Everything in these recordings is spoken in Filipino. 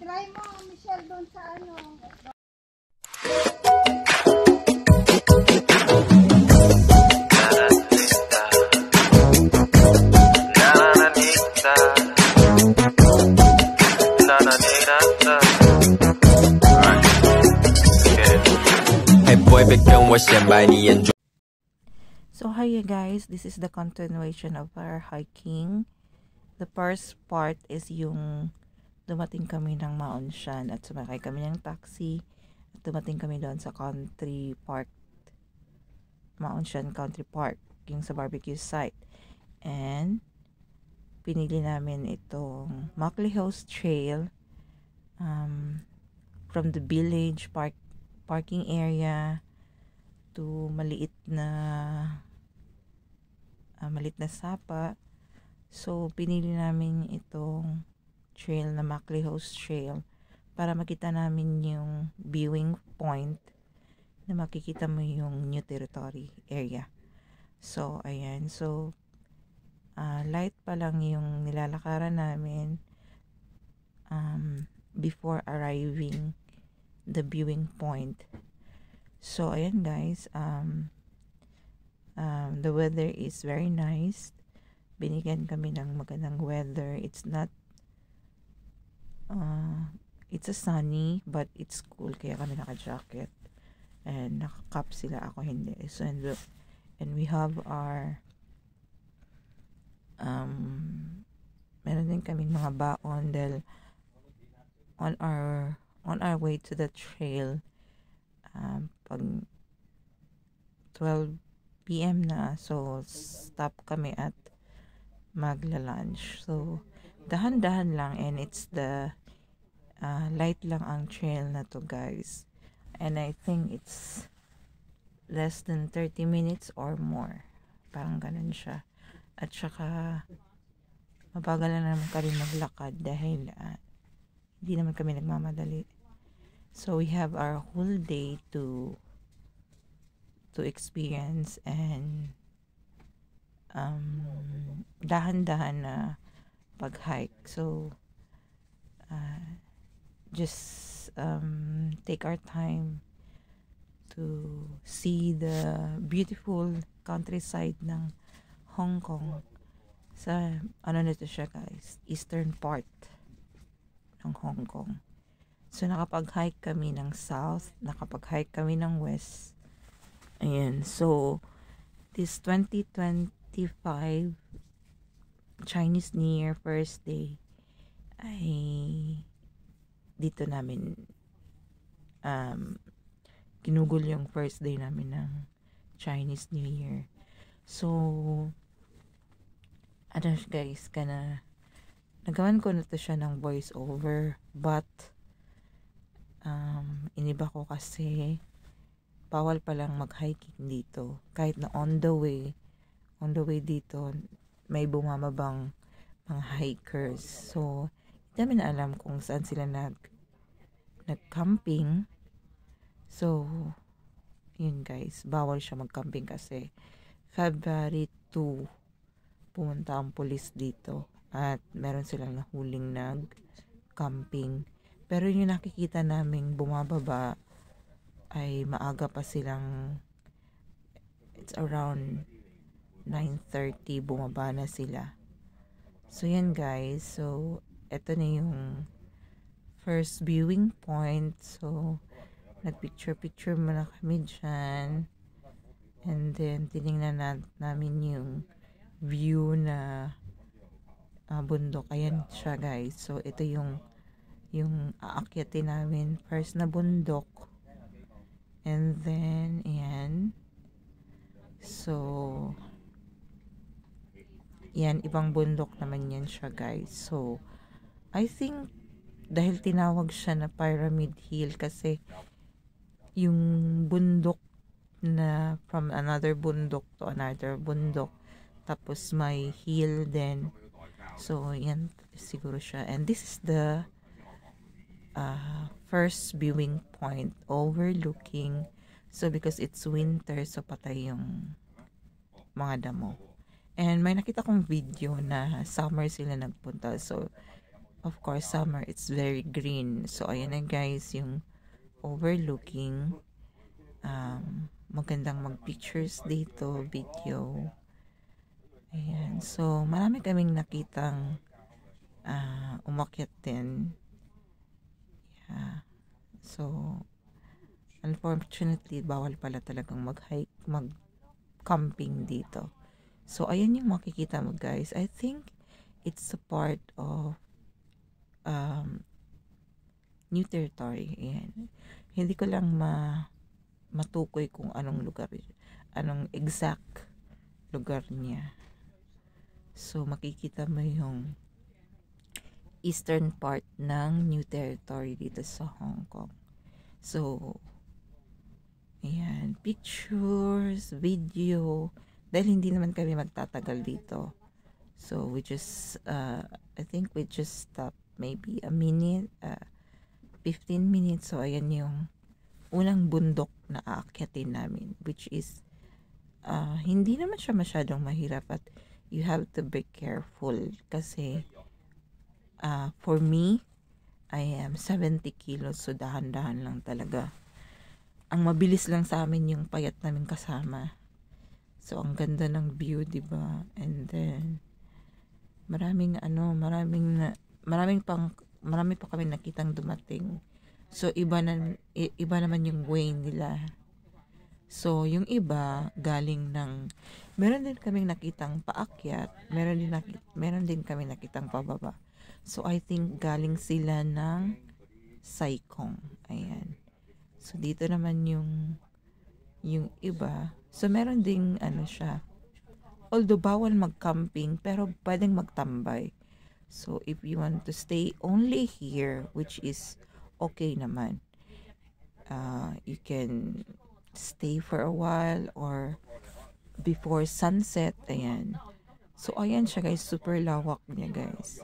Try mo, Michelle, doon sa ano. So hi guys, this is the continuation of our hiking. The first part is yung dumating kami ng Mount Shan at sumakay kami ng taxi at dumating kami doon sa country park, Mount Shan Country Park, yung sa barbecue site. And pinili namin itong MacLehose Trail from the village parking area to maliit na sapa. So pinili namin itong trail na MacLehose Trail para makita namin yung viewing point na makikita mo yung New Territory area. So ayan, so light pa lang yung nilalakaran namin before arriving the viewing point. So ayan guys, the weather is very nice. Binigyan kami ng magandang weather. It's not it's a sunny but it's cool, kaya kami naka-jacket and naka-cap sila, ako hindi. So and we have our meron din kaming mga baon dahil on our way to the trail pag 12 PM na, so stop kami at magla-lunch. So dahan-dahan lang, and it's the light lang ang trail na to guys, and I think it's less than 30 minutes or more, parang ganun siya. At saka mabagal na naman kami maglakad dahil hindi naman kami nagmamadali. So we have our whole day to experience and dahan-dahan na pag-hike. So just take our time to see the beautiful countryside ng Hong Kong. Sa ano nito siya guys, eastern part ng Hong Kong. So nakapag-hike kami ng south, nakapag-hike kami ng west. Ayan, so this 2025 Chinese New Year first day ay dito namin ginugol yung first day namin ng Chinese New Year. So ano guys, nagawan ko na to siya ng voice over, but iniba ko kasi bawal palang mag-hiking dito. Kahit na on the way dito, may bumababang mga hikers. So, hindi namin alam kung saan sila nag-camping. So, yun guys, bawal siya mag-camping kasi February 2, pumunta ang pulis dito at meron silang nahuling nag-camping. Pero yung nakikita naming bumababa ay maaga pa silang, it's around 9:30 bumaba na sila. So yan guys, so eto na yung first viewing point. So nagpicture muna kami dyan, and then tinignan namin yung view na bundok. Ayan siya guys, so ito yung aakyatin namin first na bundok. And then, ayan. So, yan, ibang bundok naman yan siya guys. So, I think, dahil tinawag siya na Pyramid Hill kasi yung bundok na from another bundok to another bundok, tapos may hill din. So, yan siguro siya. And this is the first viewing point overlooking. So because it's winter, so patay yung mga damo. And may nakita kong video na summer sila nagpunta. So of course, summer, it's very green. So, ayan na guys, yung overlooking. Magandang mag-pictures dito, video. Ayan. So, marami kaming nakitang umakyat din. Yeah. So, unfortunately, bawal pala talagang mag-hike, mag-camping dito. So, ayan yung makikita mo guys. I think it's a part of new territory. Ayan. Hindi ko lang matukoy kung anong lugar, anong exact lugar niya. So, makikita mo yung eastern part ng new territory dito sa Hong Kong. So, ayan, pictures, video, dahil hindi naman kami magtatagal dito. So, I think we just stop maybe a minute, 15 minutes. So, ayan yung unang bundok na aakyatin namin, which is, hindi naman siya masyadong mahirap at you have to be careful kasi, for me, I am 70 kilos, so dahan-dahan lang talaga. Ang mabilis lang sa amin yung payat namin kasama. So, ang ganda ng view, diba? And then, marami pa kami nakitang dumating. So, iba naman yung way nila. So, yung iba, meron din kaming nakitang paakyat, meron din kami nakitang pababa. So, I think galing sila ng Sai Kung. Ayan. So, dito naman yung iba. So, meron ding siya. Although, bawal mag-camping, pero pwedeng magtambay. So, if you want to stay only here, which is okay naman, you can stay for a while or before sunset. Ayan. So, ayan siya guys. Super lawak niya guys.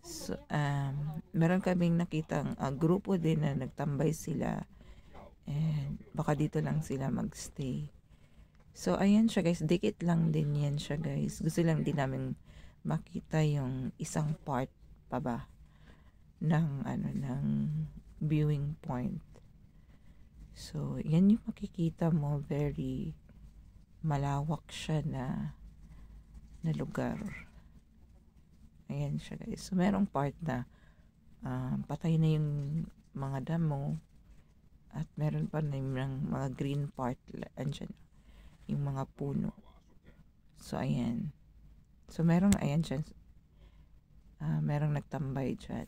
So, meron kaming nakitang grupo din na nagtambay sila. And baka dito lang sila magstay. So, ayan siya guys. Dikit lang din yan siya guys. Gusto lang din namin makita yung isang part pa ba ng viewing point. So, yan yung makikita mo. Very malawak siya na lugar. Ayan siya guys. So, merong part na patay na yung mga damo at meron pa na yung mga green part. Andyan yung mga puno. So, ayan. So, merong nagtambay dyan.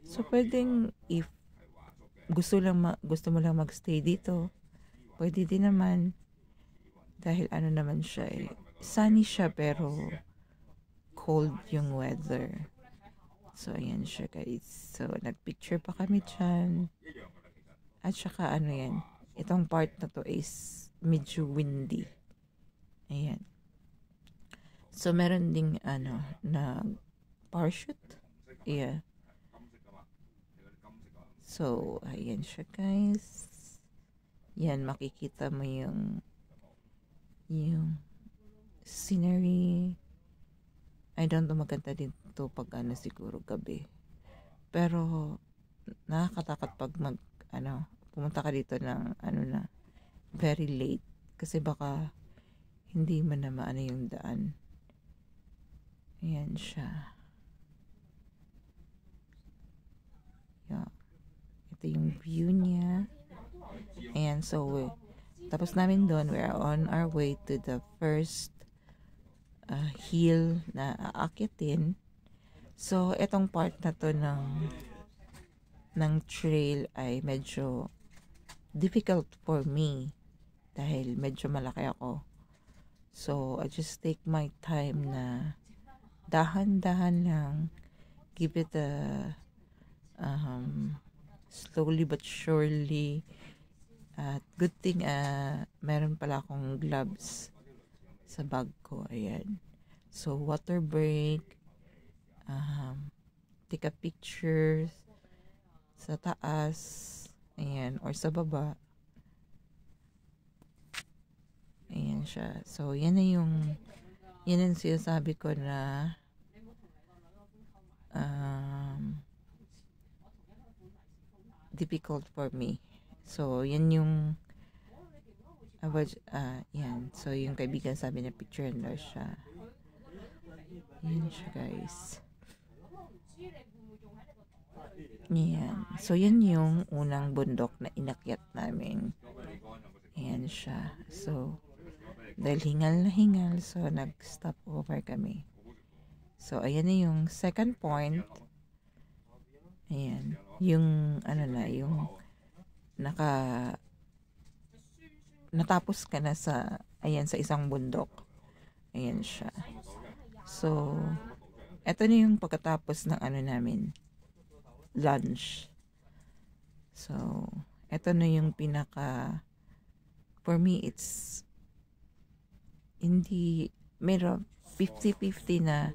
So, pwedeng if gusto mo lang magstay dito, pwede din naman. Dahil naman siya sunny siya pero cold yung weather. So, ayan siya guys. So, nagpicture pa kami dyan. At saka yan. Itong part na to is medyo windy. Ayan. So, meron ding na parachute. Yeah. So, ayan siya guys. Yan, makikita mo yung scenery. I don't know, maganda din to pag siguro gabi. Pero, nakakatakot pag pumunta ka dito ng na very late. Kasi baka hindi mo na maano yung daan. Ayan siya. Yeah. Ito yung view niya. Ayan, so tapos namin doon, we're on our way to the first hill na aakyatin. So, etong part na to ng trail ay medyo difficult for me dahil medyo malaki ako. So, I just take my time na dahan-dahan lang, give it a slowly but surely. At good thing meron pala akong gloves sa bag ko. Ayan. So, water break, take a picture sa taas, ayan, or sa baba. Ayan siya. So, yan ang sinasabi ko na difficult for me. So, yan yung yan. So, yung kaibigan sabi na picture daw siya. Yan siya, guys. Yan. So, yan yung unang bundok na inakyat namin. Yan siya. So, dahil hingal na hingal, so nag-stop over kami. So, ayan na yung second point. Ayan. Yung, yung natapos ka na sa, sa isang bundok. Ayan siya. So, eto na yung pagkatapos ng namin, lunch. So, eto na yung for me, it's, hindi, meron 50-50 na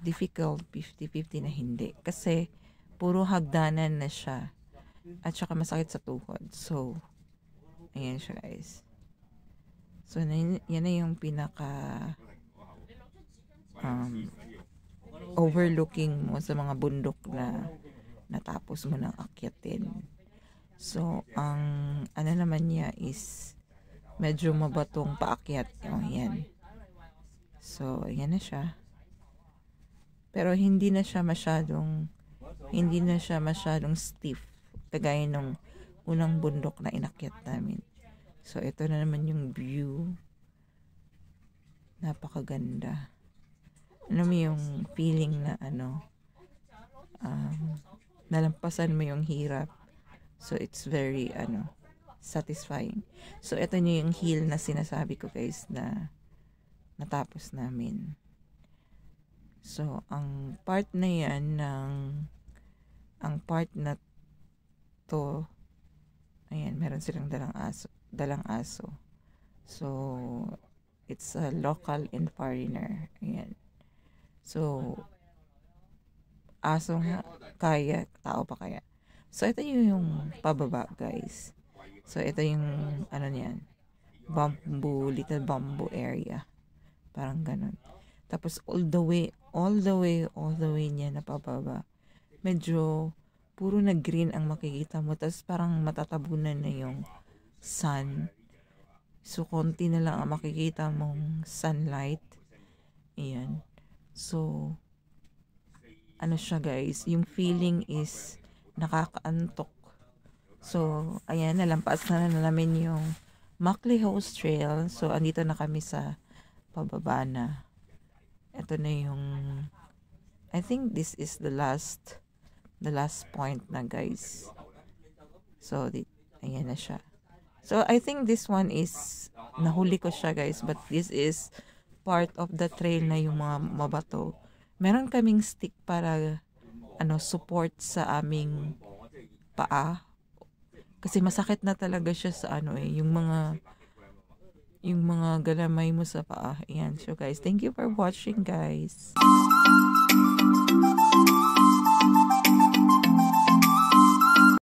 difficult, 50-50 na hindi. Kasi, puro hagdanan na siya. At saka masakit sa tuhod. So, ayan siya, guys. So, yan na yung overlooking mo sa mga bundok na natapos mo nang akyatin. So, ang naman niya is medyo mabatong paakyat. Yan. So, ayan na siya. Pero hindi na siya masyadong stiff kagaya nung unang bundok na inakyat namin. So, ito na naman yung view. Napakaganda. Ano mo yung feeling na nalampasan mo yung hirap. So, it's very satisfying. So, ito niyo yung hill na sinasabi ko, guys, na natapos namin. So, ang part na yan ang part na to, ayan, meron silang dalang aso. So, it's a local and foreigner. Ayan. So, aso nga, kaya, tao pa kaya. So, ito yung pababa, guys. So, ito yung, niyan, little bamboo area. Parang ganun. Tapos, all the way niya na pababa. Medyo, puro na green ang makikita mo. Tapos, parang matatabunan na yung sun. So, konti na lang ang makikita mong sunlight. Ayan. So, siya, guys. Yung feeling is nakakaantok. So, ayan, nalampas na namin yung MacLehose Trail. So, andito na kami sa pababa na. Ito na yung, I think this is the last point na, guys. So, ayan na siya. So, I think this one is, nahuli ko siya, guys. But this is part of the trail na yung mga mabato. Meron kaming stick para, support sa aming paa. Kasi masakit na talaga siya sa yung mga galamay mo sa paa. Ayan. So, guys, thank you for watching, guys.